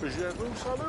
Je vous salue.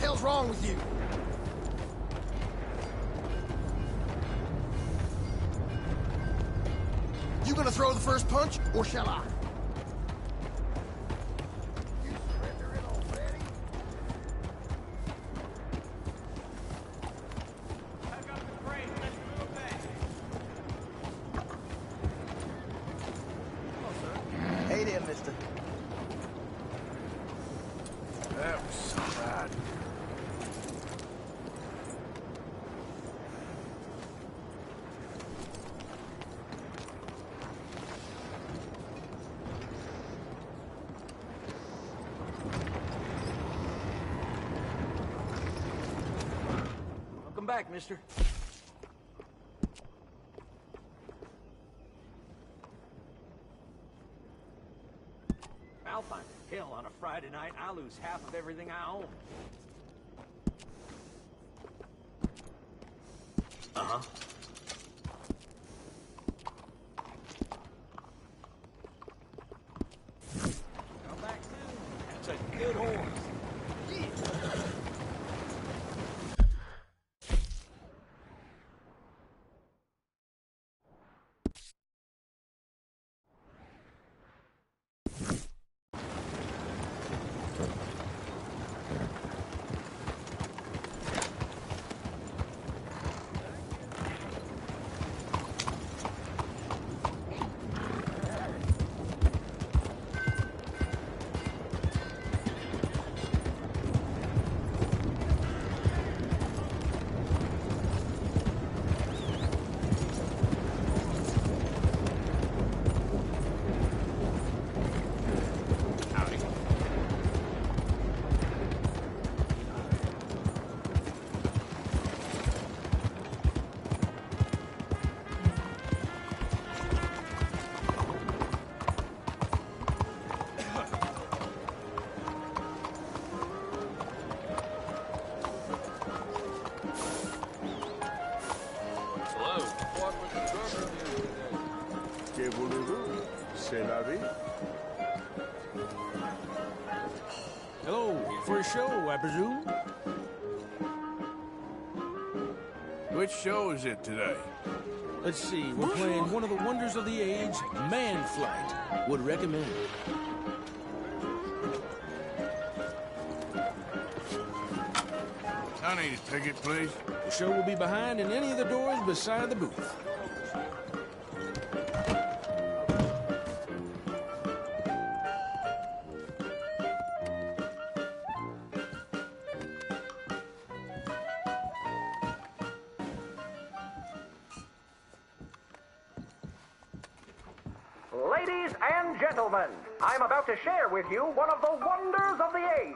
What's wrong with you? You gonna throw the first punch, or shall I? You surrendering already? Pack up the crate. Let's move back. Hello, sir. Hey there, mister. That was so bad. Welcome back, mister. I'll find a hill on a Friday night. I'll lose half of everything I own. Uh-huh. Come back soon. That's a good horse. Que voulez-vous? C'est la vie. Hello, for a show, I presume? Which show is it today? Let's see, we're playing one of the wonders of the age, Man Flight. Would recommend. I need a ticket, please. The show will be behind in any of the doors beside the booth. Ladies and gentlemen, I'm about to share with you one of the wonders of the age.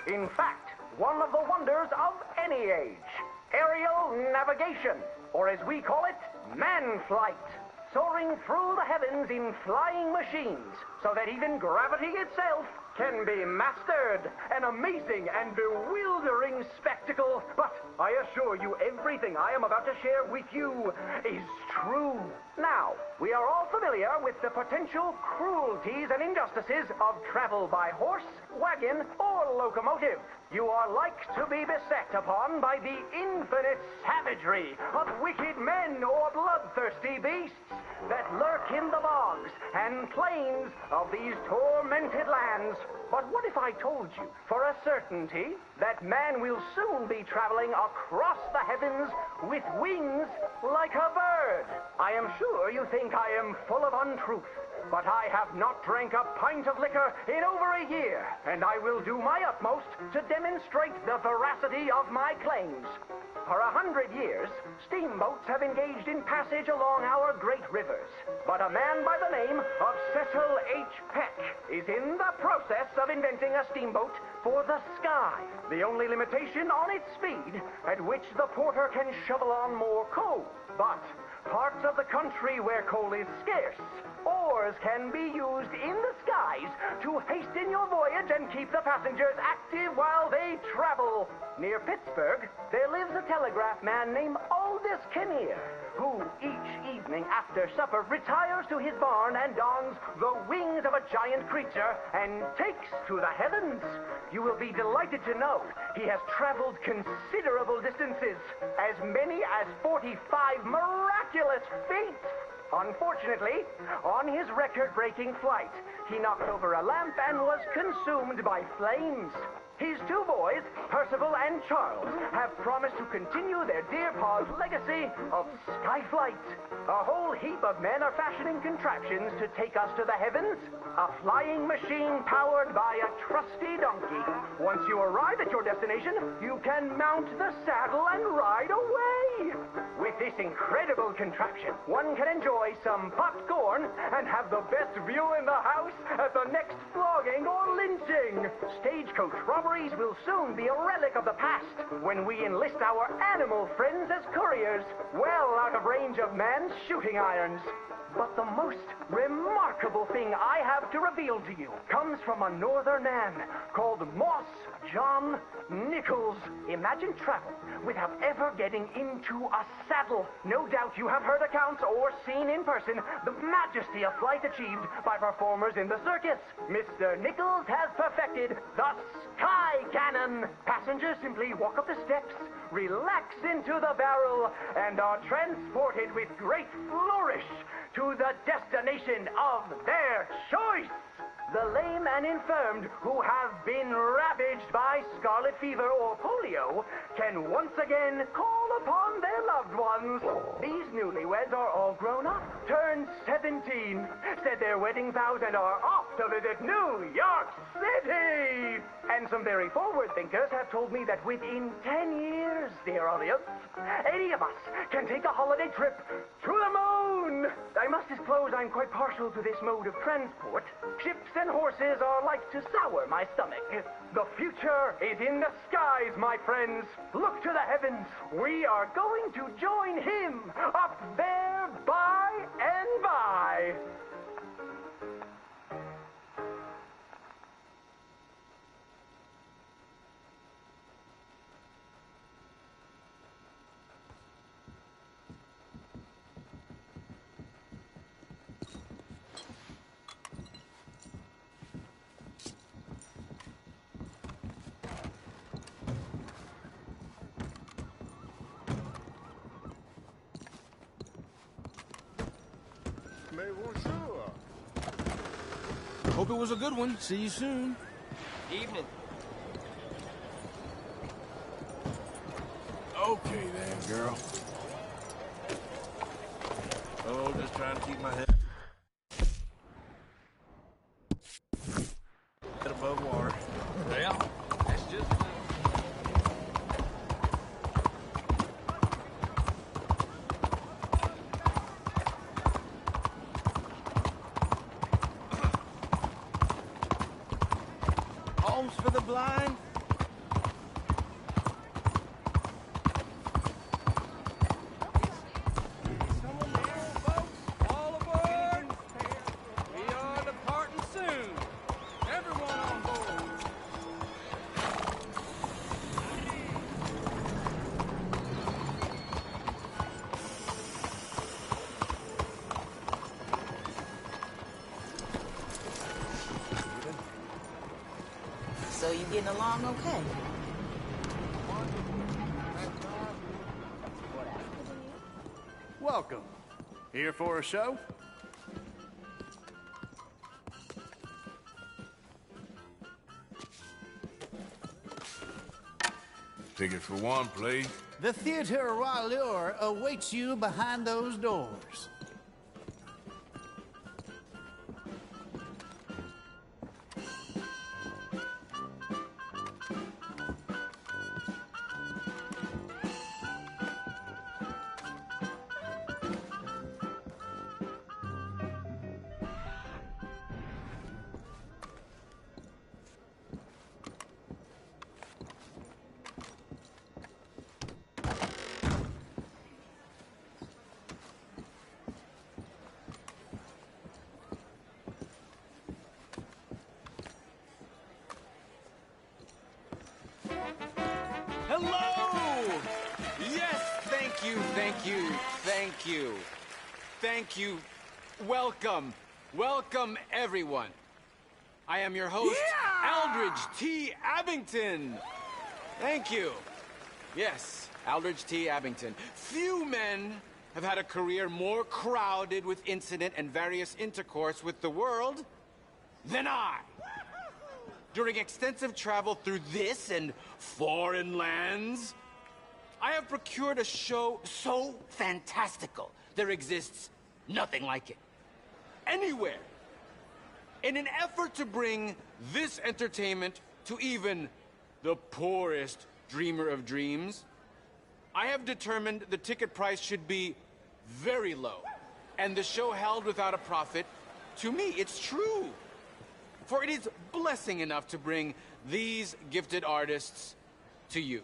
In fact, one of the wonders of any age. Aerial navigation, or as we call it, man flight. Soaring through the heavens in flying machines, so that even gravity itself can be mastered. An amazing and bewildering spectacle, but I assure you everything I am about to share with you is true. Now, we are all familiar with the potential cruelties and injustices of travel by horse, wagon, or locomotive. You are like to be beset upon by the infinite savagery of wicked men or bloodthirsty beasts that lurk in the bogs and plains of these tormented lands But what if I told you, for a certainty, that man will soon be traveling across the heavens with wings like a bird? I am sure you think I am full of untruth, but I have not drank a pint of liquor in over a year, and I will do my utmost to demonstrate the veracity of my claims. For 100 years, steamboats have engaged in passage along our great rivers. But a man by the name of Cecil H. Peck is in the process of inventing a steamboat for the sky. The only limitation on its speed, at which the porter can shovel on more coal. But parts of the country where coal is scarce, oars can be used in the skies to hasten your voyage and keep the passengers active while they travel. Near Pittsburgh, there lives a telegraph man named Aldous Kinnear, who each evening after supper retires to his barn and dons the wings of a giant creature and takes to the heavens. You will be delighted to know he has traveled considerable distances, as many as 45 miraculous feet. Unfortunately, on his record-breaking flight, he knocked over a lamp and was consumed by flames. His two boys, Percival and Charles, have promised to continue their dear pa's legacy of skyflight. A whole heap of men are fashioning contraptions to take us to the heavens. A flying machine powered by a trusty donkey. Once you arrive at your destination, you can mount the saddle and ride away. With this incredible contraption, one can enjoy some popcorn and have the best view in the house at the next flogging or lynching. Stagecoach robberies will soon be a relic of the past when we enlist our animal friends as couriers, well out of range of man's shooting irons. But the most remarkable thing I have to reveal to you comes from a northern man called Moss John Nichols. Imagine travel without ever getting into a saddle. No doubt you have heard accounts or seen in person the majesty of flight achieved by performers in the circus. Mr. Nichols has perfected the Sky Cannon. Passengers simply walk up the steps, relax into the barrel, and are transported with great flourish to the destination of their choice. The lame and infirmed who have been ravaged by scarlet fever or polio can once again call upon their loved ones. These newlyweds are all grown up, turned 17, said their wedding vows, and are off to visit New York City. And some very forward thinkers have told me that within 10 years, dear audience, any of us can take a holiday trip to the moon. I must disclose I'm quite partial to this mode of transport. Ships and horses are like to sour my stomach. The future is in the skies, my friends. Look to the heavens. We are going to join him up there by and by. Mais bonjour. Hope it was a good one. See you soon. Evening. Okay then, girl. Oh, just trying to keep my head above water. Well, that's just Homes for the blind. all aboard. We are departing soon. Everyone on board. So you getting along okay? Welcome. Here for a show? Ticket for one, please. The Theatre Royale awaits you behind those doors. Hello! Yes, thank you, thank you, thank you. Thank you. Welcome. Welcome, everyone. I am your host, Aldridge T. Abington. Thank you. Yes, Aldridge T. Abington. Few men have had a career more crowded with incident and various intercourse with the world than I. During extensive travel through this and foreign lands, I have procured a show so fantastical, there exists nothing like it. Anywhere. In an effort to bring this entertainment to even the poorest dreamer of dreams, I have determined the ticket price should be very low, and the show held without a profit. To me, it's true. For it is blessing enough to bring these gifted artists to you.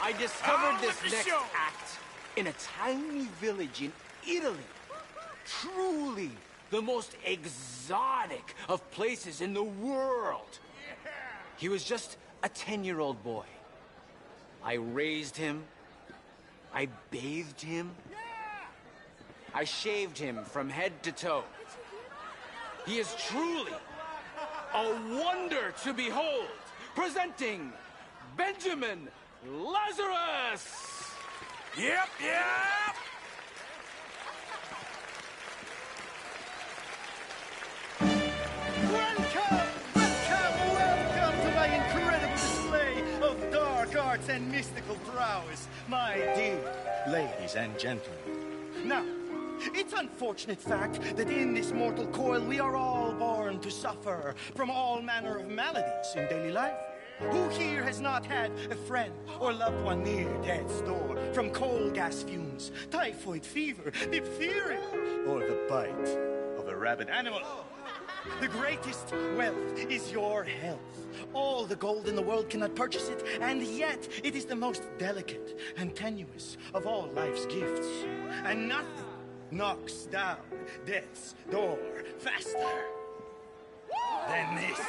I discovered this next act in a tiny village in Italy. Truly the most exotic of places in the world. He was just a 10-year-old boy. I raised him. I bathed him. I shaved him from head to toe. He is truly a wonder to behold. Presenting Benjamin Lazarus! Yep! Welcome to my incredible display of dark arts and mystical prowess, my dear ladies and gentlemen. Now, it's unfortunate fact that in this mortal coil we are all born to suffer from all manner of maladies in daily life. Who here has not had a friend or loved one near death's door from coal gas fumes, typhoid fever, diphtheria, or the bite of a rabid animal? The greatest wealth is your health. All the gold in the world cannot purchase it, and yet it is the most delicate and tenuous of all life's gifts. And nothing knocks down death's door faster than this.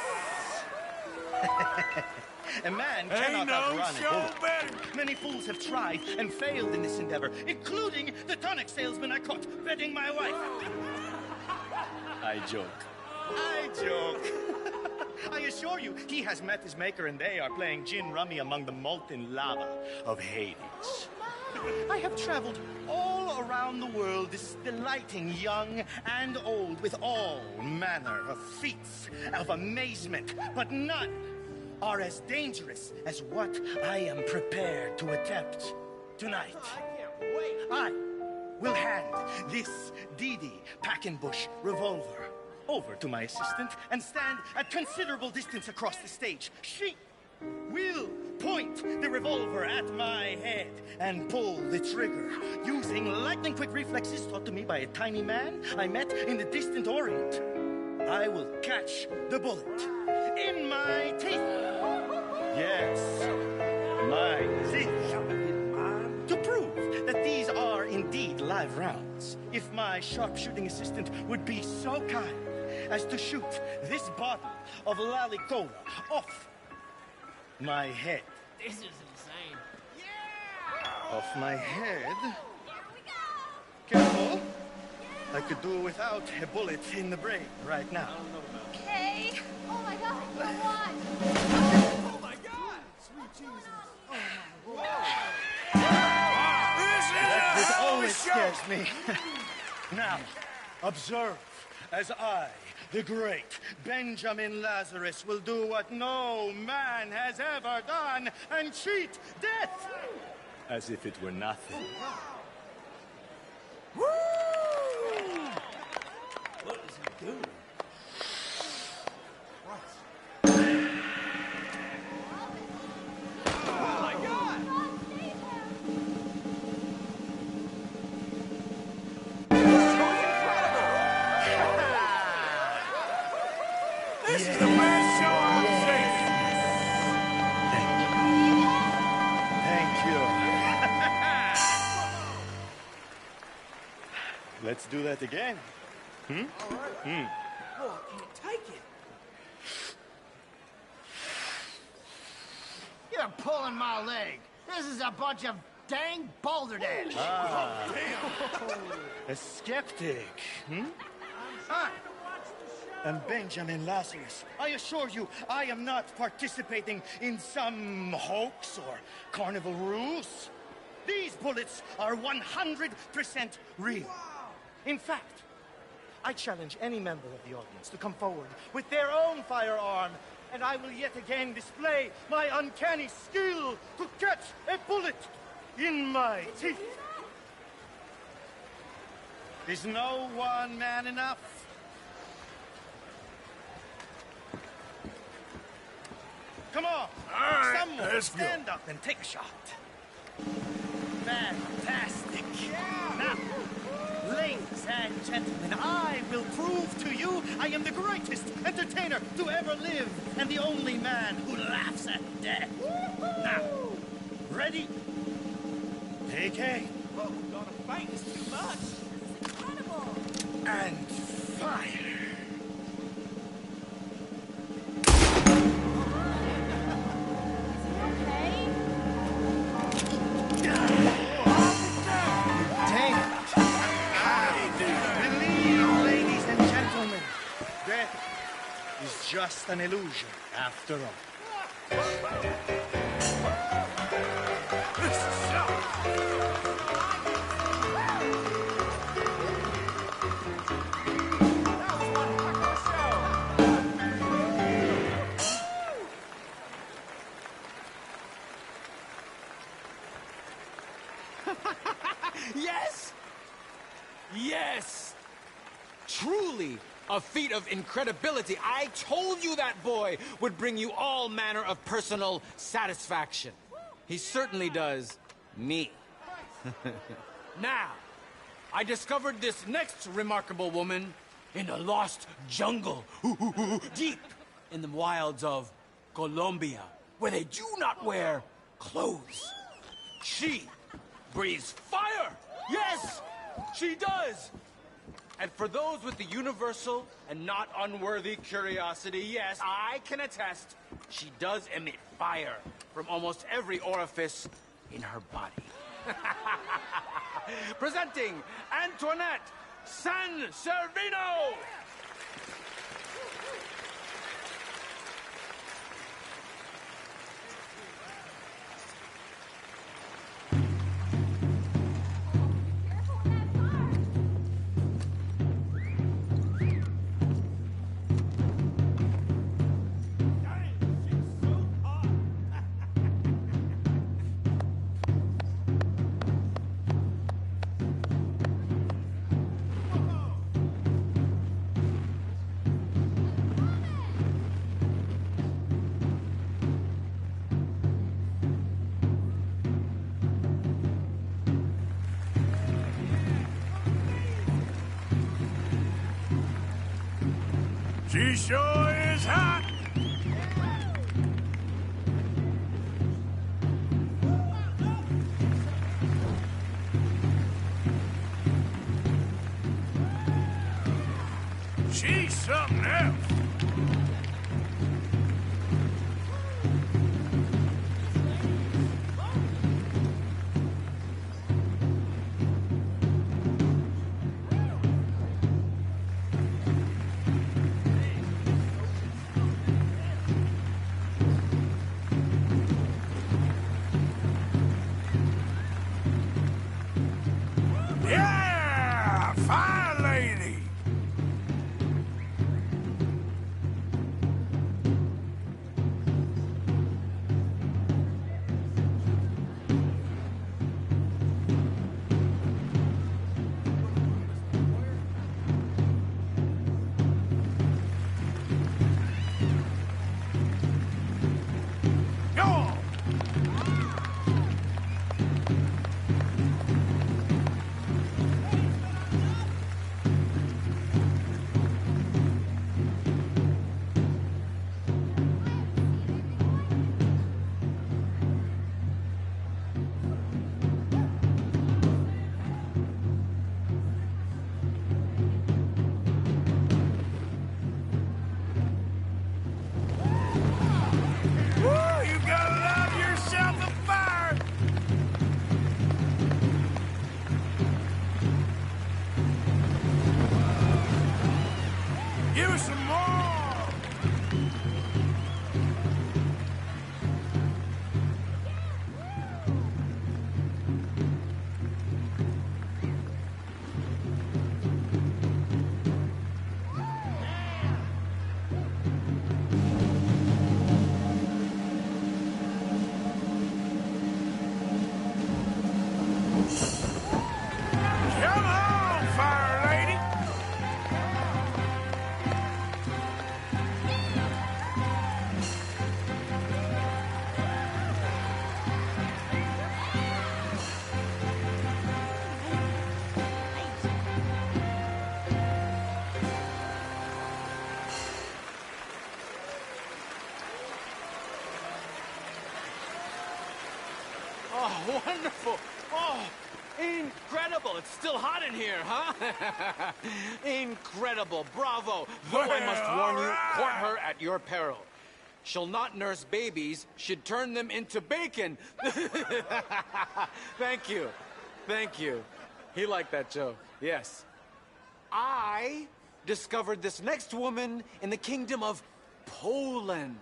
A man cannot outrun a bullet. Many fools have tried and failed in this endeavor, including the tonic salesman I caught bedding my wife. I joke. I assure you, he has met his maker and they are playing gin rummy among the molten lava of Hades. I have traveled all around the world, delighting young and old with all manner of feats of amazement, but none are as dangerous as what I am prepared to attempt tonight. I will hand this Didi Packenbush revolver over to my assistant and stand at considerable distance across the stage. She will point the revolver at my head and pull the trigger using lightning-quick reflexes taught to me by a tiny man I met in the distant Orient. I will catch the bullet in my teeth. Yes, my teeth. To prove that these are indeed live rounds, if my sharpshooting assistant would be so kind as to shoot this bottle of Lalicola off my head. This is insane. Off my head? Careful. I could do without a bullet in the brain right now. Okay. Oh my God, you're one. Oh my God! Sweet Jesus. Oh This always scares me. Now, observe as I the great Benjamin Lazarus will do what no man has ever done and cheat death as if it were nothing. What is he doing? This is the best show I've seen. Thank you. Let's do that again. Oh, I can't take it. You're pulling my leg. This is a bunch of dang balderdash. A skeptic, I'm Benjamin Lazarus. I assure you, I am not participating in some hoax or carnival ruse. These bullets are 100% real. In fact, I challenge any member of the audience to come forward with their own firearm, and I will yet again display my uncanny skill to catch a bullet in my teeth. Is no one man enough? Come on, All right, someone let's go. stand up and take a shot. Fantastic. Now, ladies and gentlemen, I will prove to you I am the greatest entertainer to ever live and the only man who laughs at death. Now, ready? Take aim. Oh, gonna fight is too much. Incredible. And fire. Okay. Dang it. Believe, ladies and gentlemen, death is just an illusion after all. Yes! Yes! Truly a feat of incredibility. I told you that boy would bring you all manner of personal satisfaction. He certainly does me. Now, I discovered this next remarkable woman in a lost jungle, deep in the wilds of Colombia, where they do not wear clothes. She breathes fire! Yes, she does! And for those with the universal and not unworthy curiosity, yes, I can attest, she does emit fire from almost every orifice in her body. Presenting Antoinette San Servino! She sure is hot. She's something else. Yeah, fine lady. you some more! Come on, fire lady! Oh, wonderful. Oh, incredible. It's still hot in here, huh? Incredible. Bravo. Though I must warn you, court her at your peril. She'll not nurse babies, she'd turn them into bacon. Thank you. Thank you. He liked that joke. Yes. I discovered this next woman in the kingdom of Poland,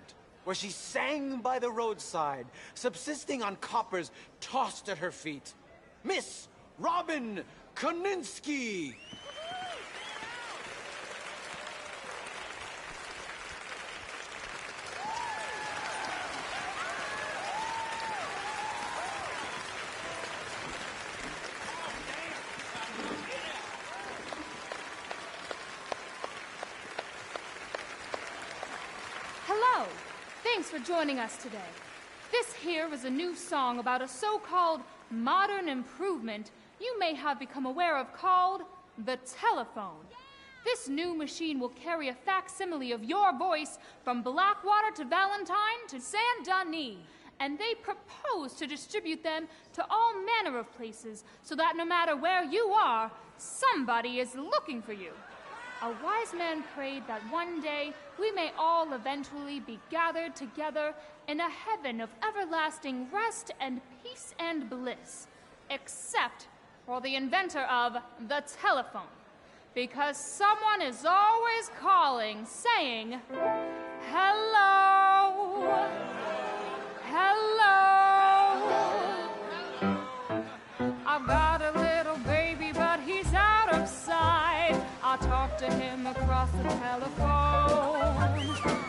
where she sang by the roadside, subsisting on coppers tossed at her feet. Miss Robin Koninsky. Hello. Thanks for joining us today. This here is a new song about a so-called modern improvement you may have become aware of called the telephone. This new machine will carry a facsimile of your voice from Blackwater to Valentine to Saint Denis, and they propose to distribute them to all manner of places so that no matter where you are, somebody is looking for you. A wise man prayed that one day we may all eventually be gathered together in a heaven of everlasting rest and peace and bliss, except for the inventor of the telephone, because someone is always calling, saying, "Hello, hello. I've got a little baby, but he's out of sight. I talk to him across the telephone.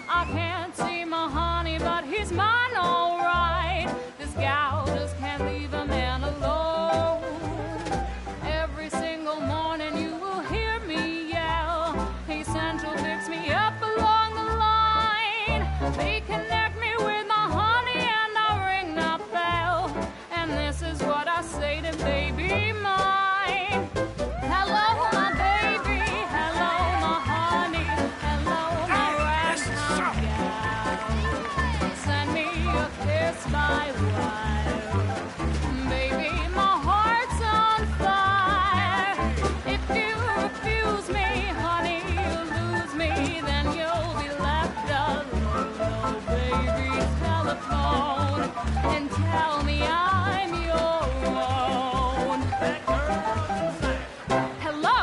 I can't see my honey, but he's mine all right. This gal just can't leave a man alone. Every single morning you will hear me yell. He Central picks me up along the line. They connect me with my honey and I ring that bell. And this is what I say to baby mine. Hello, my baby. Hello, my honey. Hello, my ragtime gal. Send me a kiss by wire. Baby, my heart's on fire. If you refuse me, honey, you'll lose me. Then you'll be left alone. Oh, baby, telephone and tell me I'm your own. Hello?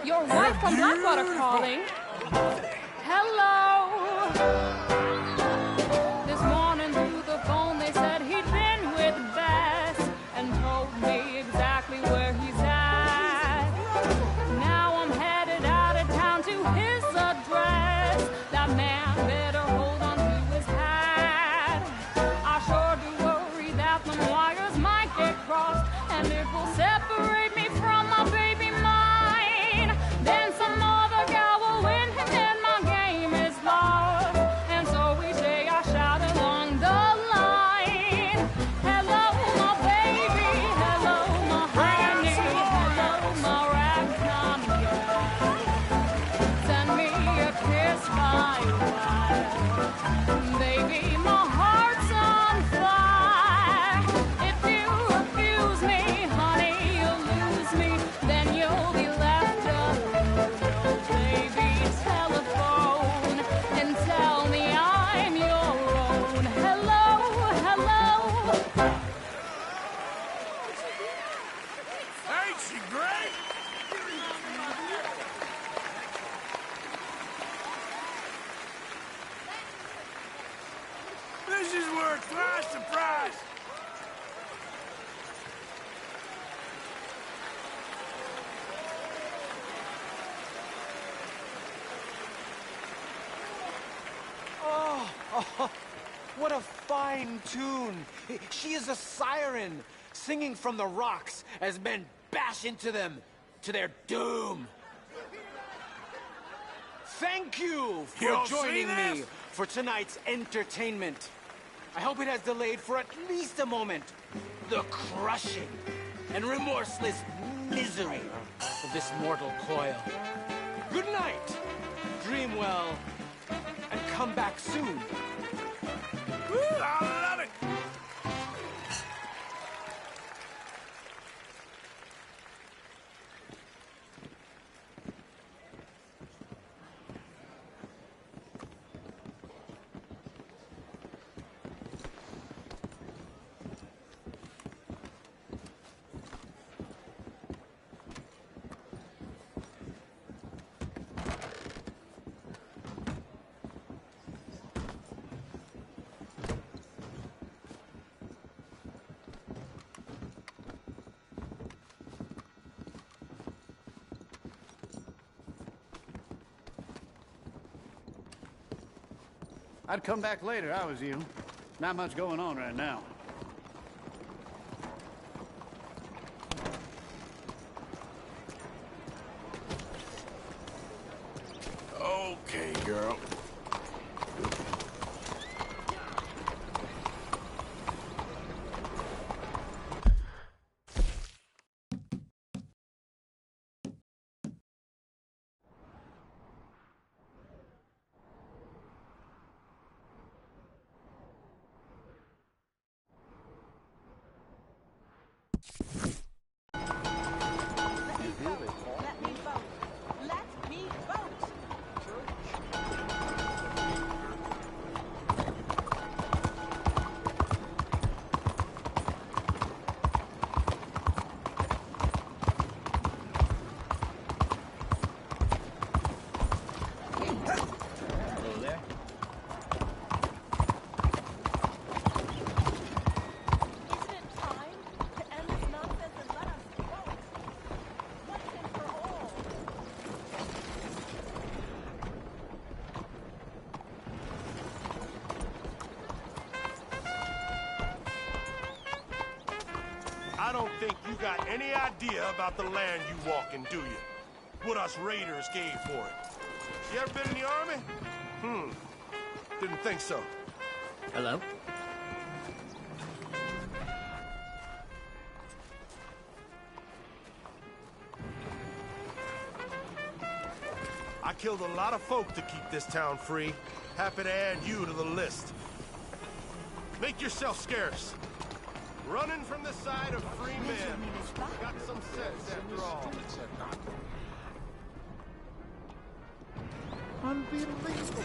Your wife from Blackwater calling. Hello? This morning through the phone they said he'd been with Bess and told me exactly where he's at. Now I'm headed out of town to his address. That man better hold on to his hat. I sure do worry that the wires might get crossed and it will separate me from my baby mine. Then some other gal will win him and my game is lost. Surprise, surprise! Oh, what a fine tune. She is a siren, singing from the rocks as men bash into them to their doom. Thank you for joining me for tonight's entertainment. I hope it has delayed for at least a moment the crushing and remorseless misery of this mortal coil. Good night. Dream well, and come back soon. Woo, I love it! I'd come back later, I was you. Not much going on right now. Okay, girl. I don't think you got any idea about the land you walk in, do you? What us raiders gave for it. You ever been in the army? Didn't think so. Hello? I killed a lot of folk to keep this town free. Happy to add you to the list. Make yourself scarce. Running from the side of free men. Got some sense after all. Unbelievable.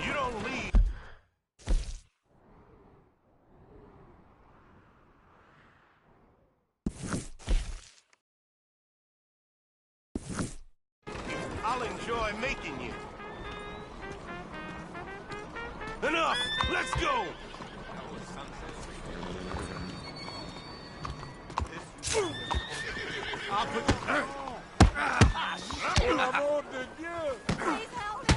You don't leave. I'll enjoy making you. Enough! Let's go! I'll put you... Please help me!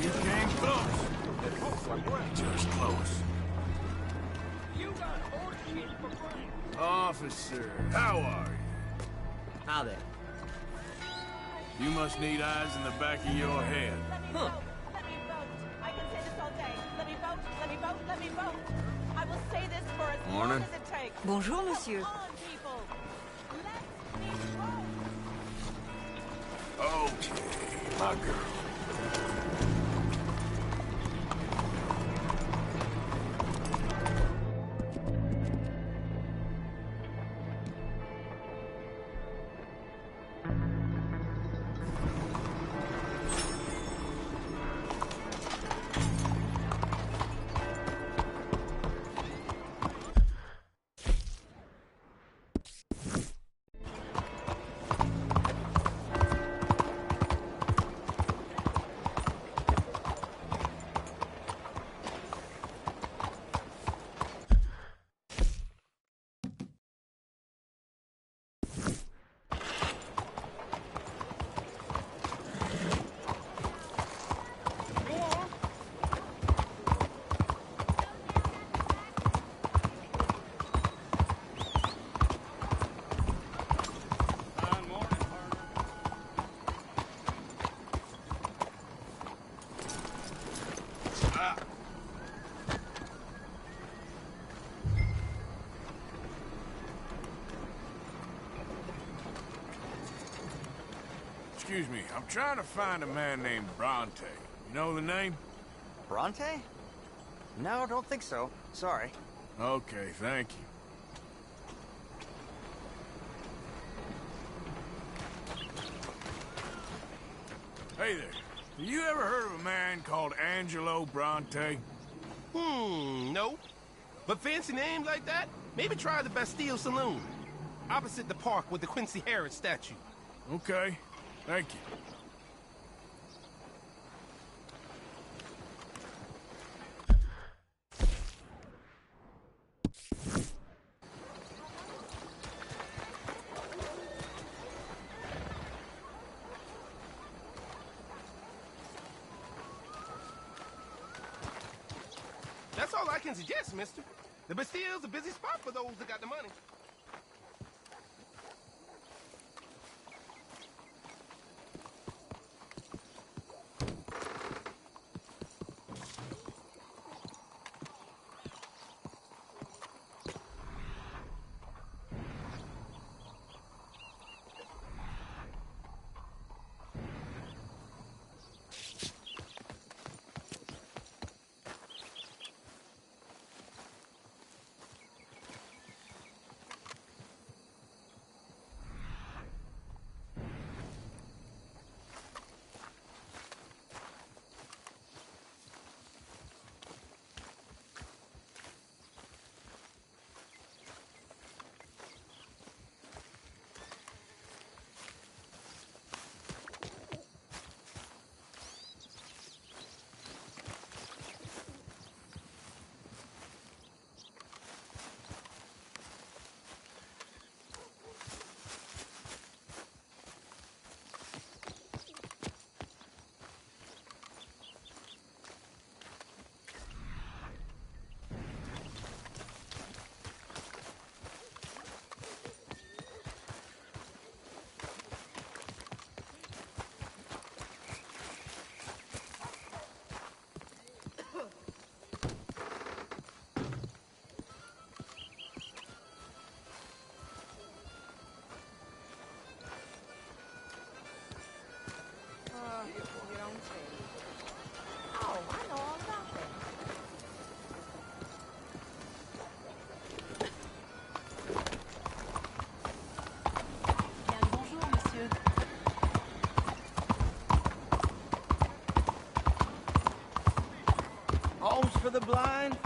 You came close. Just close. Officer, how are you? How there? You must need eyes in the back of your head. Huh. Let me vote. I can say this all day. Let me vote, let me vote, let me vote. I will say this for as long as it takes. Bonjour, monsieur. Come on, people. Let's me vote. Okay, my girl. Excuse me, I'm trying to find a man named Bronte. You know the name? Bronte? No, don't think so. Sorry. Okay, thank you. Hey there. Have you ever heard of a man called Angelo Bronte? No. But fancy name like that? Maybe try the Bastille Saloon. Opposite the park with the Quincy Harris statue. Okay, thank you. That's all I can suggest, mister. The Bastille's a busy spot for those that got the money. Oh, I know all about that. Bien, bonjour, monsieur. Homes for the blind?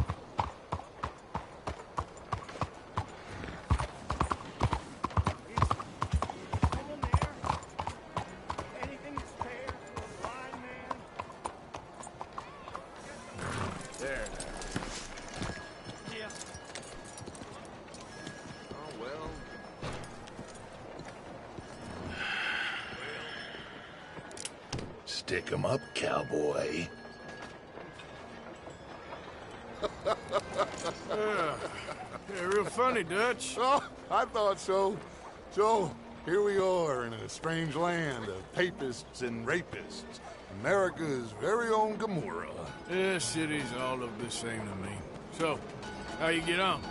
Stick 'em up, cowboy. Yeah, real funny, Dutch. Oh, I thought so. So, here we are in a strange land of papists and rapists. America's very own Gomorrah. Yeah, cities all look the same to me. So, how you get on?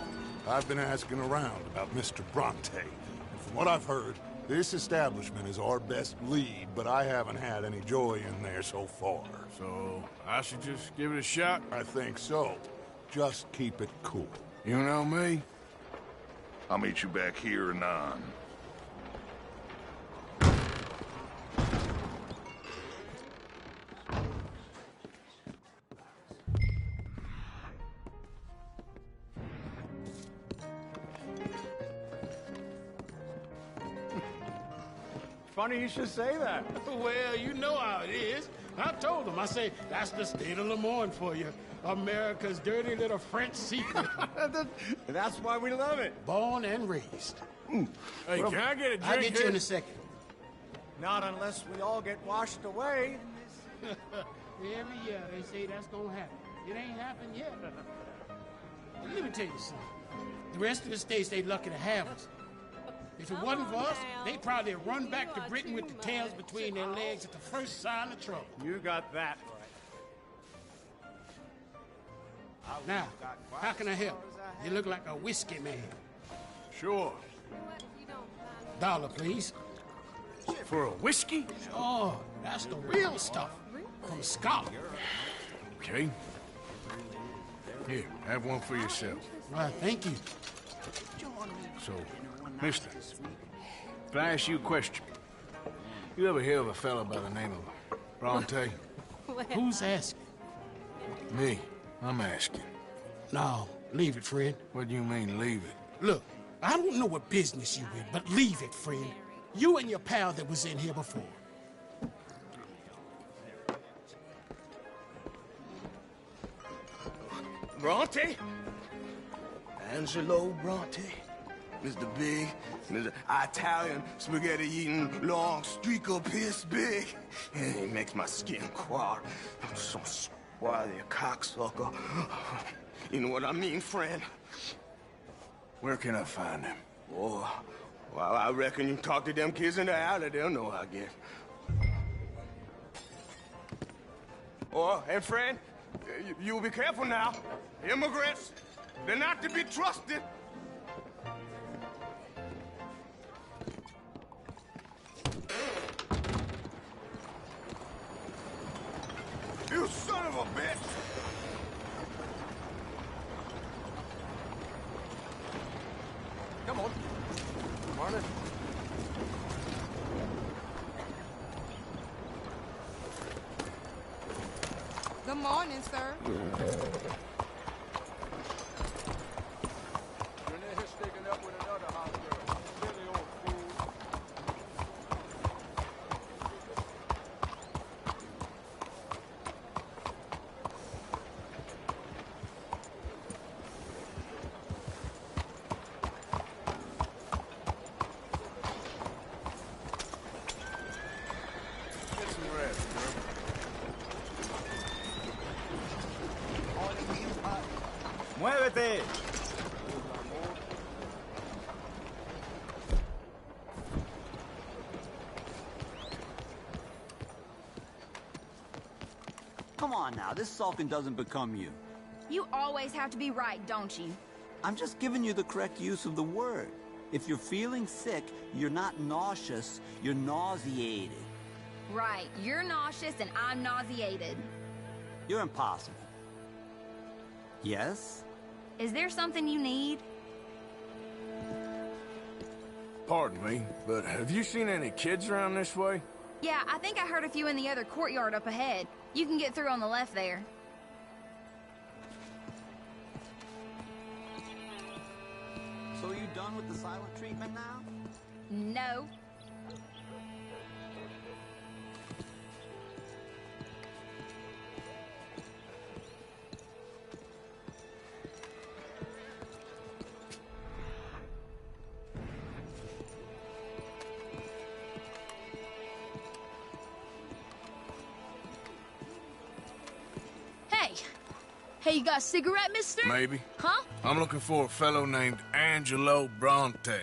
I've been asking around about Mr. Bronte. And from what I've heard, this establishment is our best lead, but I haven't had any joy in there so far. So, I should just give it a shot? I think so. Just keep it cool. You know me? I'll meet you back here anon. Funny you should say that. Well, you know how it is. I told him. I say, that's the state of Lemoyne for you. America's dirty little French secret. That's why we love it. Born and raised. Hey, can I get a drink? I'll get you in a second. Not unless we all get washed away. Every year they say that's gonna happen. It ain't happened yet. Let me tell you something. The rest of the states, they lucky to have us. If it wasn't for us, they'd probably have run back to Britain with the tails between their legs at the first sign of trouble. You got that right. Now, how can I help? You look like a whiskey man. Sure. $1, please. For a whiskey? Oh, that's the real stuff. From Scotland. Okay. Here, have one for yourself. Right, thank you. So, mister, if I ask you a question, you ever hear of a fella by the name of Bronte? Who's asking? Me. I'm asking. No, leave it, friend. What do you mean, leave it? Look, I don't know what business you in, but leave it, friend. You and your pal that was in here before. Bronte? Angelo Bronte? Mr. Big, Mr. Italian spaghetti-eating long streaker piss big. And he makes my skin crawl. I'm so swarthy, a cocksucker. You know what I mean, friend? Where can I find him? Oh, well, I reckon you talk to them kids in the alley, they'll know, I guess. Oh, and friend, you be careful now. Immigrants, they're not to be trusted. You son of a bitch! Come on. Morning. Good morning, sir. Muévete! Come on now, this sulking doesn't become you. You always have to be right, don't you? I'm just giving you the correct use of the word. If you're feeling sick, you're not nauseous, you're nauseated. Right, you're nauseous and I'm nauseated. You're impossible. Yes? Is there something you need? Pardon me, but have you seen any kids around this way? Yeah, I think I heard a few in the other courtyard up ahead. You can get through on the left there. So you done with the silent treatment now? No. Hey, you got a cigarette, mister? Maybe. Huh? I'm looking for a fellow named Angelo Bronte.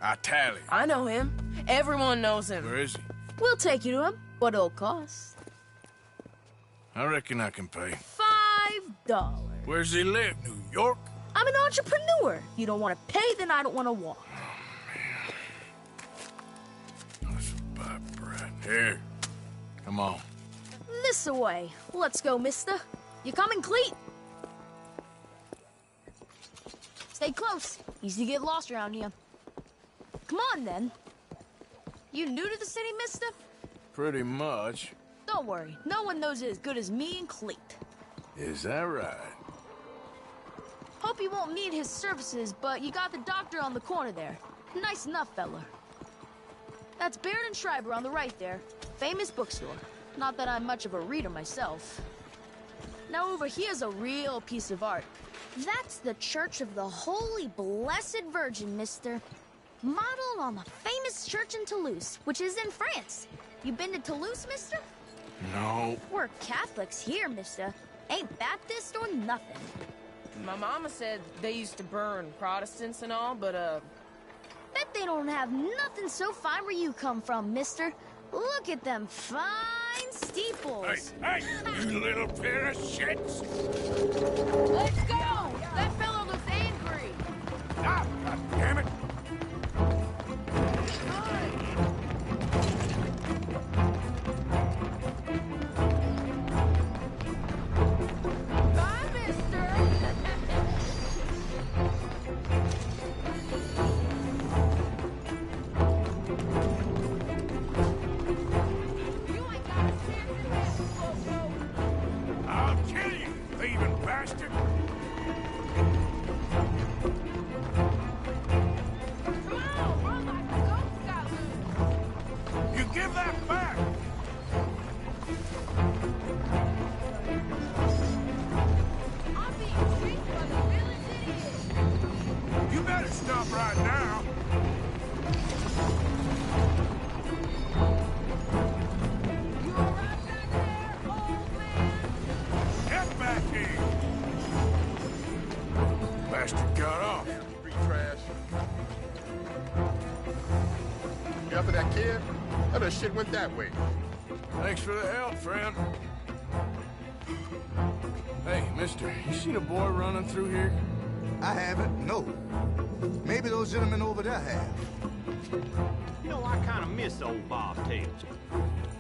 Italian. I know him. Everyone knows him. Where is he? We'll take you to him. What it'll cost? I reckon I can pay. $5. Where's he live? New York? I'm an entrepreneur. You don't want to pay, then I don't want to walk. Here. Come on. This way. Let's go, mister. You coming, Cleet? Stay close. Easy to get lost around here. Come on, then. You new to the city, mister? Pretty much. Don't worry. No one knows it as good as me and Cleet. Is that right? Hope you won't need his services, but you got the doctor on the corner there. Nice enough, fella. That's Baird and Schreiber on the right there. Famous bookstore. Not that I'm much of a reader myself. Now over here's a real piece of art. That's the Church of the Holy Blessed Virgin, mister. Modeled on the famous church in Toulouse, which is in France. You been to Toulouse, mister? No. We're Catholics here, mister. Ain't Baptist or nothing. My mama said they used to burn Protestants and all, but, Bet they don't have nothing so fine where you come from, mister. Look at them fine steeples. Hey, you little pair of shits! Let's go! That fellow looks angry. Stop! God damn it! Give that back! I'm being chased by the village idiot. You better stop right now. You all right back there, old man? Get back here! Bastard got off. Free trash. You after that kid? How that shit went that way? Thanks for the help, friend. Hey, mister, you seen a boy running through here? I haven't, no. Maybe those gentlemen over there have. You know, I kind of miss old Bobtail.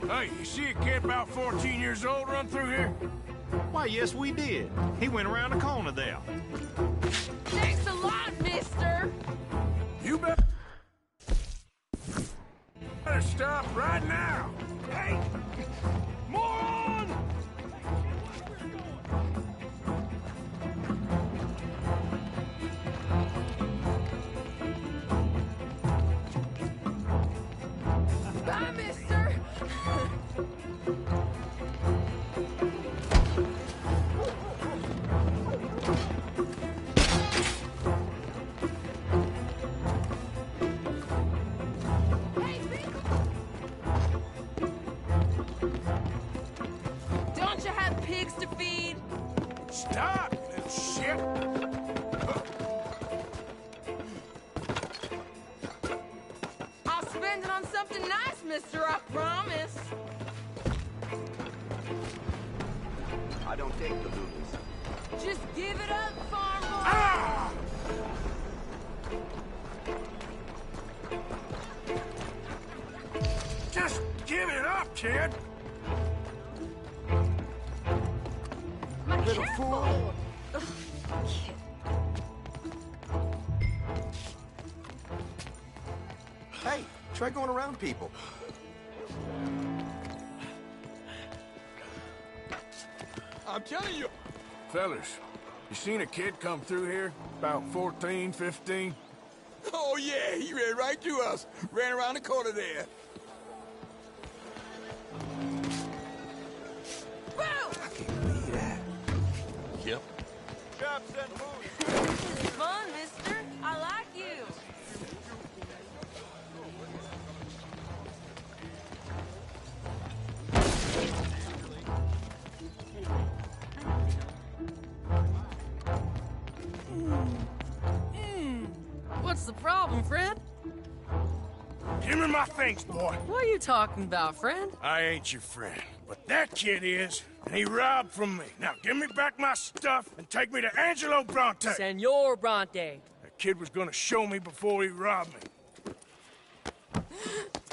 Hey, you see a kid about 14 years old run through here? Why, yes, we did. He went around the corner there. Thanks a lot, mister. You better stop right now. Hey! Moron! Bye, mister. Don't you have pigs to feed? Stop, little shit! I'll spend it on something nice, mister, I promise. I don't take the looters. Just give it up, farm boy. Ah! Just give it up, kid! Little fool! Hey, try going around people. I'm telling you. Fellas, you seen a kid come through here? About 14, 15? Oh, yeah, he ran right to us. Ran around the corner there. Yep. This is fun, mister. I like you. What's the problem, friend? Give me my things, boy. What are you talking about, friend? I ain't your friend, but that kid is, and he robbed from me. Now give me back my stuff and take me to Angelo Bronte. Senor Bronte. That kid was gonna show me before he robbed me.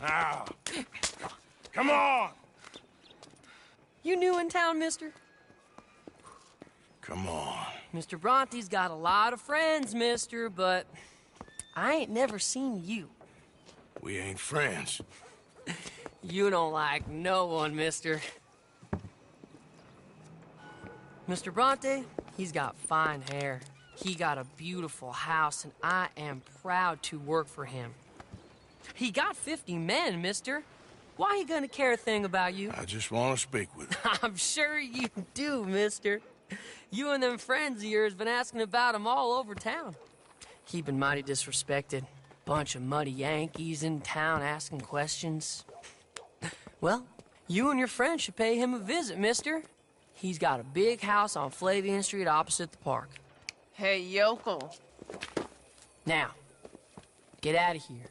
Now, come on. You new in town, mister? Come on. Mr. Bronte's got a lot of friends, mister, but I ain't never seen you. We ain't friends. You don't like no one, mister. Mr. Bronte, he's got fine hair. He got a beautiful house, and I am proud to work for him. He got 50 men, mister. Why he gonna care a thing about you? I just want to speak with him. I'm sure you do, mister. You and them friends of yours been asking about him all over town. He been mighty disrespected. Bunch of muddy Yankees in town asking questions. Well, you and your friend should pay him a visit, mister. He's got a big house on Flavian Street opposite the park. Hey, yokel. Now, get out of here.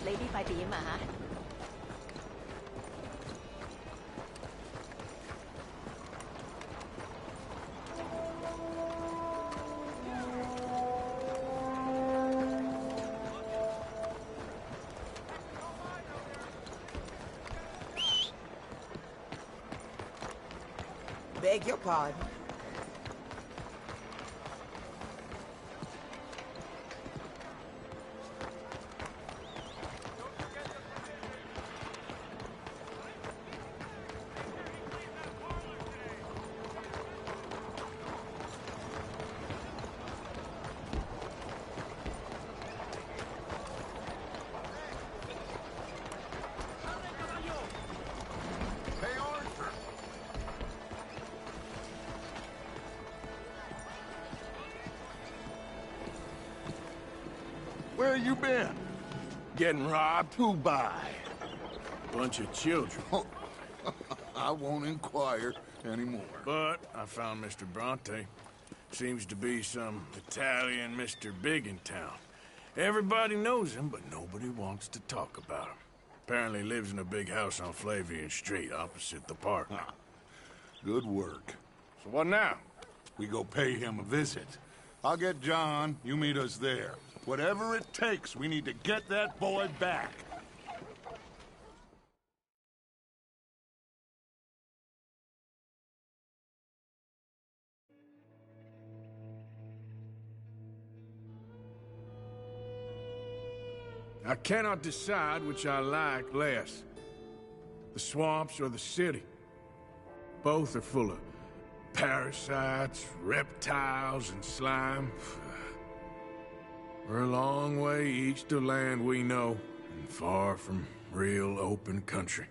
Lady 快點啊 Beg your pardon. Where you been? Getting robbed. Who by? Bunch of children. Oh, I won't inquire anymore. But I found Mr. Bronte. Seems to be some Italian Mr. Big in town. Everybody knows him, but nobody wants to talk about him. Apparently lives in a big house on Flavian Street, opposite the park. Good work. So what now? We go pay him a visit. I'll get John, you meet us there. Whatever it takes, we need to get that boy back. I cannot decide which I like less. The swamps or the city. Both are full of parasites, reptiles, and slime. We're a long way east of land we know, and far from real open country.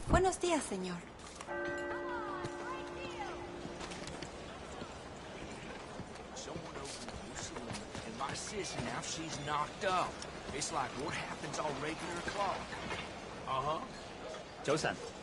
Buenos días, señor. Someone opened a loose limit, and my sister now she's knocked up. It's like what happens on regular clock. 早晨。